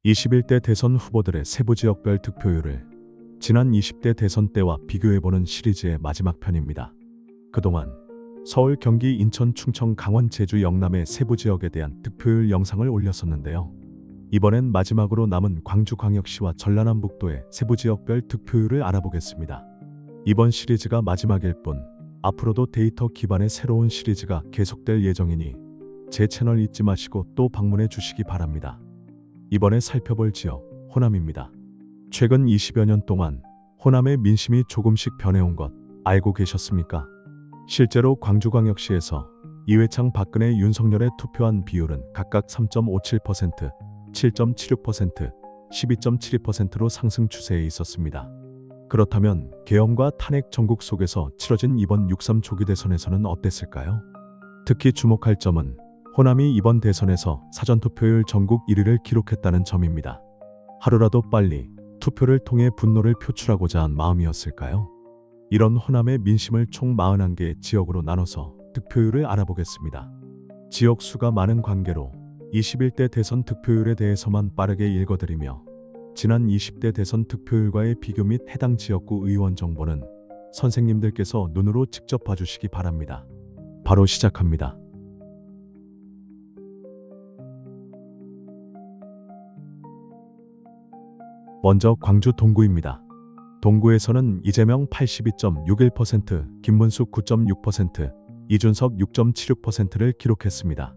21대 대선 후보들의 세부 지역별 득표율을 지난 20대 대선 때와 비교해보는 시리즈의 마지막 편입니다. 그동안 서울, 경기, 인천, 충청, 강원, 제주, 영남의 세부 지역에 대한 득표율 영상을 올렸었는데요. 이번엔 마지막으로 남은 광주광역시와 전라남북도의 세부 지역별 득표율을 알아보겠습니다. 이번 시리즈가 마지막일 뿐 앞으로도 데이터 기반의 새로운 시리즈가 계속될 예정이니 제 채널 잊지 마시고 또 방문해 주시기 바랍니다. 이번에 살펴볼 지역, 호남입니다. 최근 20여 년 동안 호남의 민심이 조금씩 변해온 것 알고 계셨습니까? 실제로 광주광역시에서 이회창, 박근혜, 윤석열에 투표한 비율은 각각 3.57%, 7.76%, 12.72%로 상승 추세에 있었습니다. 그렇다면 계엄과 탄핵 전국 속에서 치러진 이번 6.3 조기 대선에서는 어땠을까요? 특히 주목할 점은 호남이 이번 대선에서 사전투표율 전국 1위를 기록했다는 점입니다. 하루라도 빨리 투표를 통해 분노를 표출하고자 한 마음이었을까요? 이런 호남의 민심을 총 41개의 지역으로 나눠서 득표율을 알아보겠습니다. 지역 수가 많은 관계로 21대 대선 득표율에 대해서만 빠르게 읽어드리며 지난 20대 대선 득표율과의 비교 및 해당 지역구 의원 정보는 선생님들께서 눈으로 직접 봐주시기 바랍니다. 바로 시작합니다. 먼저 광주 동구입니다. 동구에서는 이재명 82.61%, 김문수 9.6%, 이준석 6.76%를 기록했습니다.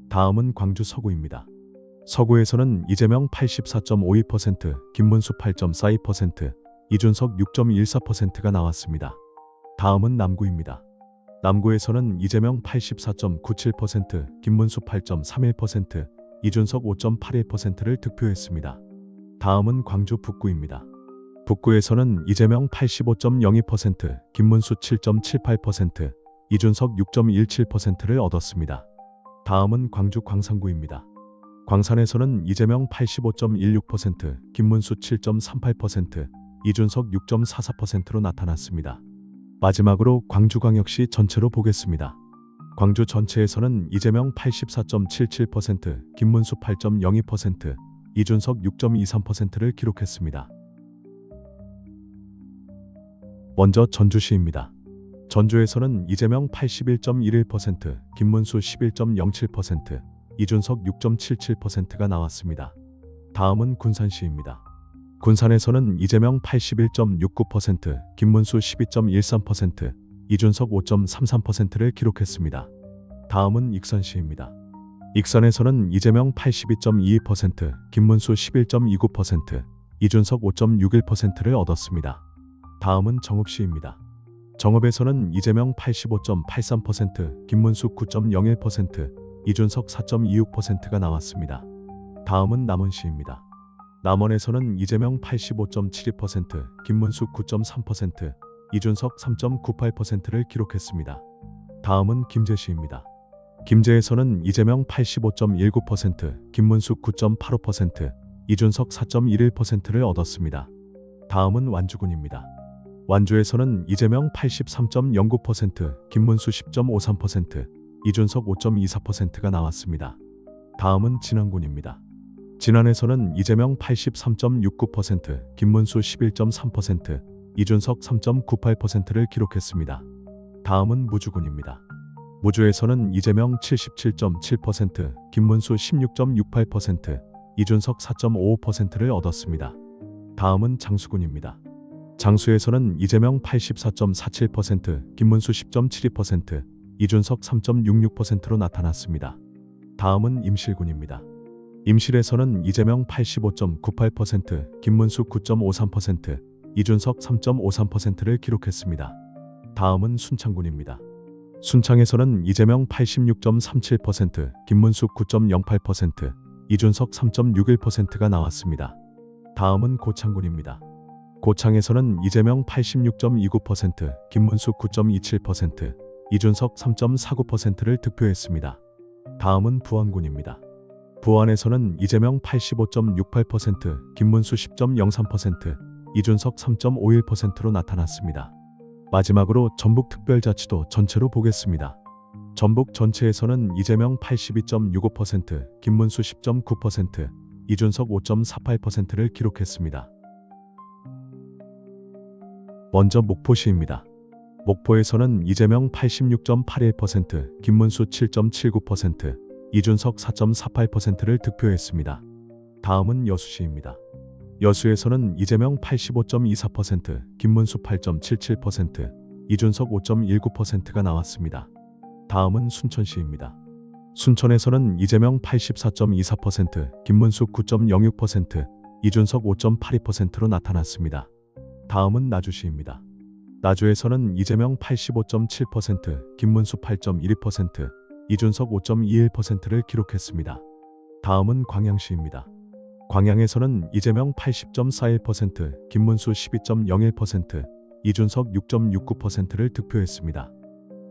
다음은 광주 서구입니다. 서구에서는 이재명 84.52%, 김문수 8.42%, 이준석 6.14%가 나왔습니다. 다음은 남구입니다. 남구에서는 이재명 84.97%, 김문수 8.31%, 이준석 5.81%를 득표했습니다. 다음은 광주 북구입니다. 북구에서는 이재명 85.02%, 김문수 7.78%, 이준석 6.17%를 얻었습니다. 다음은 광주 광산구입니다. 광산에서는 이재명 85.16%, 김문수 7.38%, 이준석 6.44%로 나타났습니다. 마지막으로 광주광역시 전체로 보겠습니다. 광주 전체에서는 이재명 84.77%, 김문수 8.02%, 이준석 6.23%를 기록했습니다. 먼저 전주시입니다. 전주에서는 이재명 81.11%, 김문수 11.07%, 이준석 6.77%가 나왔습니다. 다음은 군산시입니다. 군산에서는 이재명 81.69%, 김문수 12.13%, 이준석 5.33%를 기록했습니다. 다음은 익선시입니다. 익선에서는 이재명 82.22%, 김문수 11.29%, 이준석 5.61%를 얻었습니다. 다음은 정읍시입니다. 정읍에서는 이재명 85.83%, 김문수 9.01%, 이준석 4.26%가 나왔습니다. 다음은 남원시입니다. 남원에서는 이재명 85.72%, 김문수 9.3%, 이준석 3.98%를 기록했습니다. 다음은 김제시입니다. 김제에서는 이재명 85.19%, 김문수 9.85%, 이준석 4.11%를 얻었습니다. 다음은 완주군입니다. 완주에서는 이재명 83.09%, 김문수 10.53%, 이준석 5.24%가 나왔습니다. 다음은 진안군입니다. 진안에서는 이재명 83.69%, 김문수 11.3%, 이준석 3.98%를 기록했습니다. 다음은 무주군입니다. 무주에서는 이재명 77.7%, 김문수 16.68%, 이준석 4.55%를 얻었습니다. 다음은 장수군입니다. 장수에서는 이재명 84.47%, 김문수 10.72%, 이준석 3.66%로 나타났습니다. 다음은 임실군입니다. 임실에서는 이재명 85.98%, 김문수 9.53%, 이준석 3.53%를 기록했습니다. 다음은 순창군입니다. 순창에서는 이재명 86.37%, 김문수 9.08%, 이준석 3.61%가 나왔습니다. 다음은 고창군입니다. 고창에서는 이재명 86.29%, 김문수 9.27%, 이준석 3.49%를 득표했습니다. 다음은 부안군입니다. 부안에서는 이재명 85.68%, 김문수 10.03%, 이준석 3.51%로 나타났습니다. 마지막으로 전북특별자치도 전체로 보겠습니다. 전북 전체에서는 이재명 82.65%, 김문수 10.9%, 이준석 5.48%를 기록했습니다. 먼저 목포시입니다. 목포에서는 이재명 86.81%, 김문수 7.79%, 이준석 4.48%를 득표했습니다. 다음은 여수시입니다. 여수에서는 이재명 85.24%, 김문수 8.77%, 이준석 5.19%가 나왔습니다. 다음은 순천시입니다. 순천에서는 이재명 84.24%, 김문수 9.06%, 이준석 5.82%로 나타났습니다. 다음은 나주시입니다. 나주에서는 이재명 85.7%, 김문수 8.12%, 이준석 5.21%를 기록했습니다. 다음은 광양시입니다. 광양에서는 이재명 80.41%, 김문수 12.01%, 이준석 6.69%를 득표했습니다.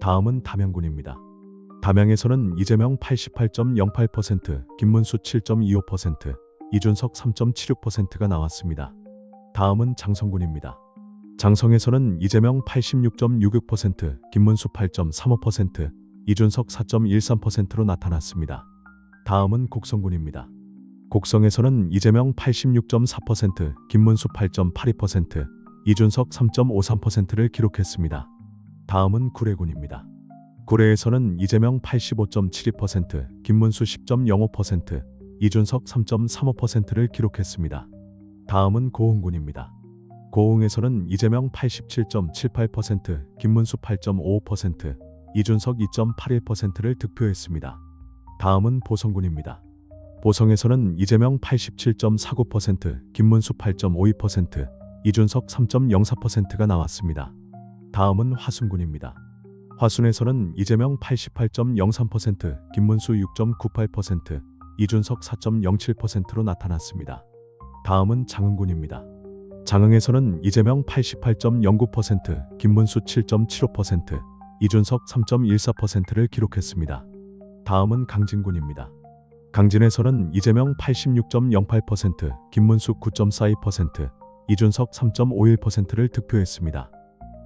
다음은 담양군입니다. 담양에서는 이재명 88.08%, 김문수 7.25%, 이준석 3.76%가 나왔습니다. 다음은 장성군입니다. 장성에서는 이재명 86.66%, 김문수 8.35%, 이준석 4.13%로 나타났습니다. 다음은 곡성군입니다. 곡성에서는 이재명 86.4%, 김문수 8.82%, 이준석 3.53%를 기록했습니다. 다음은 구례군입니다. 구례에서는 이재명 85.72%, 김문수 10.05%, 이준석 3.35%를 기록했습니다. 다음은 고흥군입니다. 고흥에서는 이재명 87.78%, 김문수 8.55%, 이준석 2.81%를 득표했습니다. 다음은 보성군입니다. 보성에서는 이재명 87.49%, 김문수 8.52%, 이준석 3.04%가 나왔습니다. 다음은 화순군입니다. 화순에서는 이재명 88.03%, 김문수 6.98%, 이준석 4.07%로 나타났습니다. 다음은 장흥군입니다. 장흥에서는 이재명 88.09%, 김문수 7.75%, 이준석 3.14%를 기록했습니다. 다음은 강진군입니다. 강진에서는 이재명 86.08%, 김문수 9.42%, 이준석 3.51%를 득표했습니다.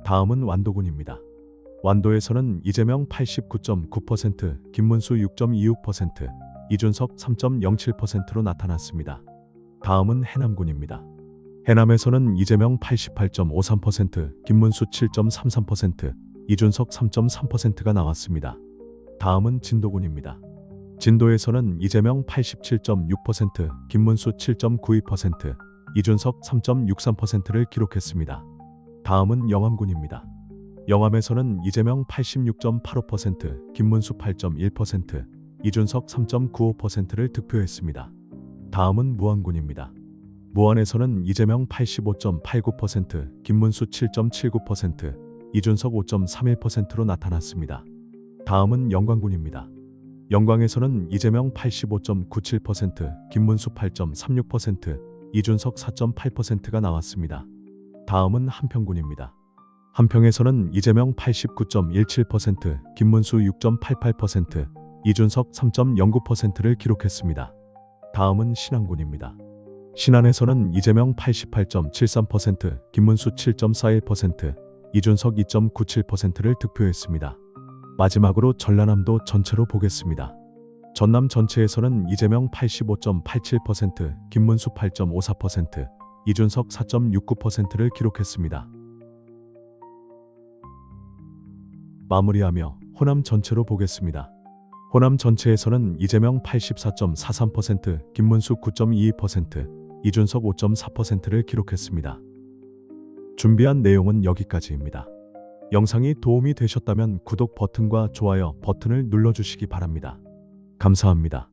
다음은 완도군입니다. 완도에서는 이재명 89.9%, 김문수 6.26%, 이준석 3.07%로 나타났습니다. 다음은 해남군입니다. 해남에서는 이재명 88.53%, 김문수 7.33%, 이준석 3.3%가 나왔습니다. 다음은 진도군입니다. 진도에서는 이재명 87.6%, 김문수 7.92%, 이준석 3.63%를 기록했습니다. 다음은 영암군입니다. 영암에서는 이재명 86.85%, 김문수 8.1%, 이준석 3.95%를 득표했습니다. 다음은 무안군입니다. 무안에서는 이재명 85.89%, 김문수 7.79%, 이준석 5.31%로 나타났습니다. 다음은 영광군입니다. 영광에서는 이재명 85.97%, 김문수 8.36%, 이준석 4.8%가 나왔습니다. 다음은 한평군입니다. 한평에서는 이재명 89.17%, 김문수 6.88%, 이준석 3.09%를 기록했습니다. 다음은 신안군입니다. 신안에서는 이재명 88.73%, 김문수 7.41%, 이준석 2.97%를 득표했습니다. 마지막으로 전라남도 전체로 보겠습니다. 전남 전체에서는 이재명 85.87%, 김문수 8.54%, 이준석 4.69%를 기록했습니다. 마무리하며 호남 전체로 보겠습니다. 호남 전체에서는 이재명 84.43%, 김문수 9.22%, 이준석 5.4%를 기록했습니다. 준비한 내용은 여기까지입니다. 영상이 도움이 되셨다면 구독 버튼과 좋아요 버튼을 눌러주시기 바랍니다. 감사합니다.